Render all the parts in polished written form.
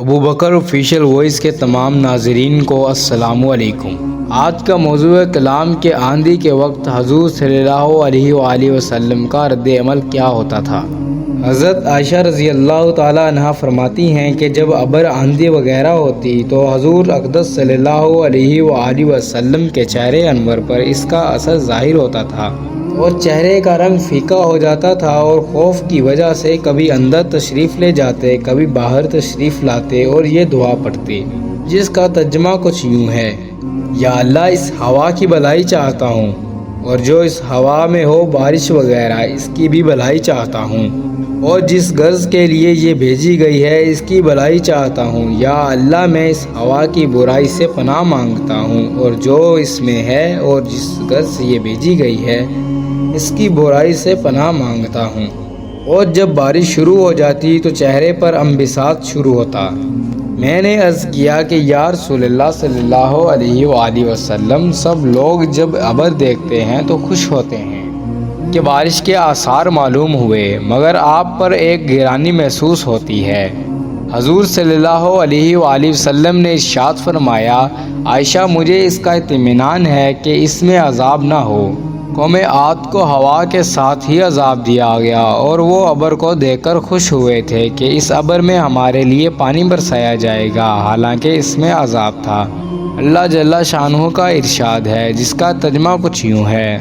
ابو بکر official voice کے تمام ناظرین کو السلام علیکم۔ آج کا موضوع کلام کہ آندھی کے وقت حضور صلی اللہ علیہ وآلہ وسلم کا رد عمل کیا ہوتا تھا۔ حضرت عائشہ رضی اللہ تعالی عنہا فرماتی ہیں کہ جب ابر آندھی وغیرہ ہوتی تو حضور اقدس صلی اللہ علیہ وآلہ وسلم کے چہرے انور پر اس کا اثر ظاہر ہوتا تھا اور چہرے کا رنگ پھیکا ہو جاتا تھا، اور خوف کی وجہ سے کبھی اندر تشریف لے جاتے، کبھی باہر تشریف لاتے اور یہ دعا پڑھتے، جس کا ترجمہ کچھ یوں ہے: یا اللہ، اس ہوا کی بھلائی چاہتا ہوں، اور جو اس ہوا میں ہو بارش وغیرہ اس کی بھی بھلائی چاہتا ہوں، اور جس غرض کے لیے یہ بھیجی گئی ہے اس کی بھلائی چاہتا ہوں۔ یا اللہ، میں اس ہوا کی برائی سے پناہ مانگتا ہوں، اور جو اس میں ہے اور جس غرض سے یہ بھیجی گئی ہے اس کی برائی سے پناہ مانگتا ہوں۔ اور جب بارش شروع ہو جاتی تو چہرے پر انبساط شروع ہوتا۔ میں نے عرض کیا کہ یا رسول اللہ صلی اللہ علیہ وآلہ وسلم، سب لوگ جب ابر دیکھتے ہیں تو خوش ہوتے ہیں کہ بارش کے آثار معلوم ہوئے، مگر آپ پر ایک گرانی محسوس ہوتی ہے۔ حضور صلی اللہ علیہ وآلہ وسلم نے ارشاد فرمایا: عائشہ، مجھے اس کا اطمینان ہے کہ اس میں عذاب نہ ہو۔ قوم عاد کو ہوا کے ساتھ ہی عذاب دیا گیا، اور وہ ابر کو دیکھ کر خوش ہوئے تھے کہ اس ابر میں ہمارے لیے پانی برسایا جائے گا، حالانکہ اس میں عذاب تھا۔ اللہ جل شانہ کا ارشاد ہے، جس کا ترجمہ کچھ یوں ہے: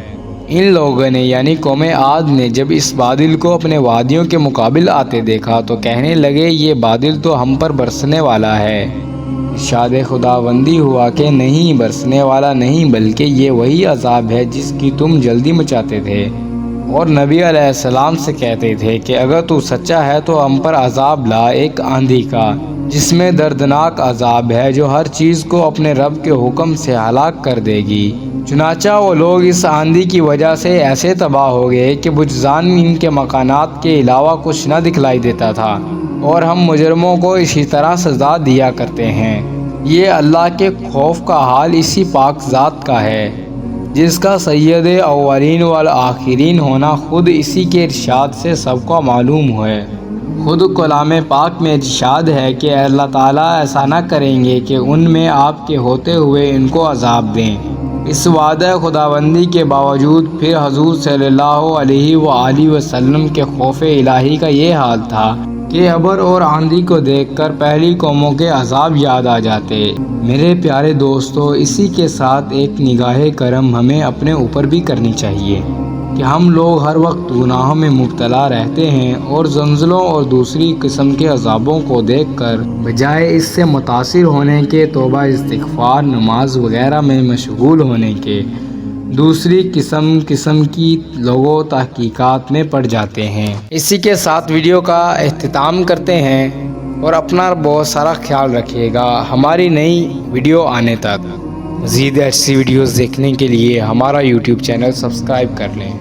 ان لوگوں نے یعنی قوم عاد نے جب اس بادل کو اپنے وادیوں کے مقابل آتے دیکھا تو کہنے لگے، یہ بادل تو ہم پر برسنے والا ہے۔ ارشاد خداوندی ہوا کہ نہیں، برسنے والا نہیں، بلکہ یہ وہی عذاب ہے جس کی تم جلدی مچاتے تھے، اور نبی علیہ السلام سے کہتے تھے کہ اگر تو سچا ہے تو ہم پر عذاب لا، ایک آندھی کا جس میں دردناک عذاب ہے، جو ہر چیز کو اپنے رب کے حکم سے ہلاک کر دے گی۔ چنانچہ وہ لوگ اس آندھی کی وجہ سے ایسے تباہ ہو گئے کہ بجزان ان کے مکانات کے علاوہ کچھ نہ دکھلائی دیتا تھا، اور ہم مجرموں کو اسی طرح سزا دیا کرتے ہیں۔ یہ اللہ کے خوف کا حال اسی پاک ذات کا ہے، جس کا سید اولین والآخرین ہونا خود اسی کے ارشاد سے سب کو معلوم ہے۔ خود کلام پاک میں ارشاد ہے کہ اللہ تعالیٰ ایسا نہ کریں گے کہ ان میں آپ کے ہوتے ہوئے ان کو عذاب دیں۔ اس وعدہ خداوندی کے باوجود پھر حضور صلی اللہ علیہ وآلہ وسلم کے خوف الہی کا یہ حال تھا کہ ابر اور آندھی کو دیکھ کر پہلی قوموں کے عذاب یاد آ جاتے۔ میرے پیارے دوستو، اسی کے ساتھ ایک نگاہ کرم ہمیں اپنے اوپر بھی کرنی چاہیے کہ ہم لوگ ہر وقت گناہوں میں مبتلا رہتے ہیں، اور زلزلوں اور دوسری قسم کے عذابوں کو دیکھ کر بجائے اس سے متاثر ہونے کے توبہ استغفار، نماز وغیرہ میں مشغول ہونے کے دوسری قسم کی لوگوں تحقیقات میں پڑ جاتے ہیں۔ اسی کے ساتھ ویڈیو کا اختتام کرتے ہیں، اور اپنا بہت سارا خیال رکھیے گا۔ ہماری نئی ویڈیو آنے تک مزید ایسی ویڈیوز دیکھنے کے لیے ہمارا یوٹیوب چینل سبسکرائب کر لیں۔